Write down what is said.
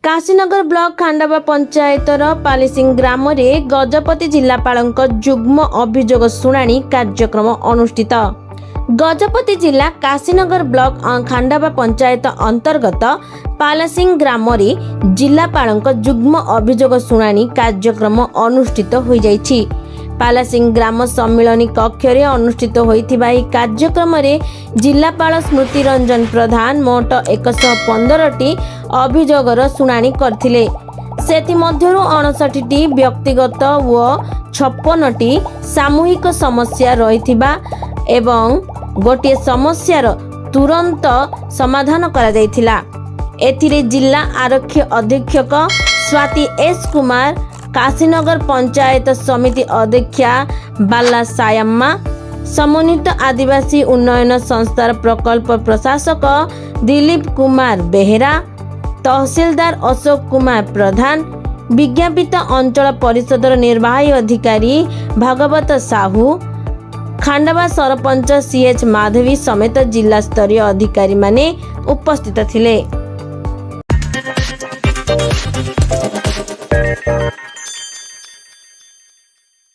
Kashinagar block खांडाबा पंचायतर पालीसिंग ग्राम रे गजपति जिलापाल जुग्म अभियोग शुणाणी कार्यक्रम अनुष्ठित। गजपति जिला काशीनगर ब्लॉक खांडाबा पंचायत अंतर्गत पालासिंग ग्राम रे जिलापाल जुग्म अभियोग शुणाणी कार्यक्रम अनुष्ठित हो जाइछि। पालासिंग ग्राम सम्मिलनी कक्ष रे अनुष्ठित होइथिबा ଏହି କାର୍ଯ୍ୟକ୍ରମରେ जिलापाल स्मृति रंजन प्रधान मोट 115ଟି अभियोगर शुणाणी करथिले। सेति मध्यरु 59ଟି व्यक्तिगत व 56ଟି सामूहिक समस्या रहिथिबा एवं गोटे समस्यार तुरंत समाधान करा जायथिला। एथिरे जिला आरक्षी अधीक्षक स्वाति एस कुमार, काशीनगर पंचायत समिति अध्यक्षा बाला सायम्मा, समन्वित आदिवासी उन्नयन संस्थार प्रकल्प प्रशासक दिलीप कुमार बेहेरा, तहसीलदार अशोक कुमार प्रधान, विज्ञापित अंचल परिषदर निर्वाही अधिकारी भागवत साहू, खांडाबा सरपंच सीएच माधवी समेत जिला स्तरीय अधिकारी माने उपस्थित थिले।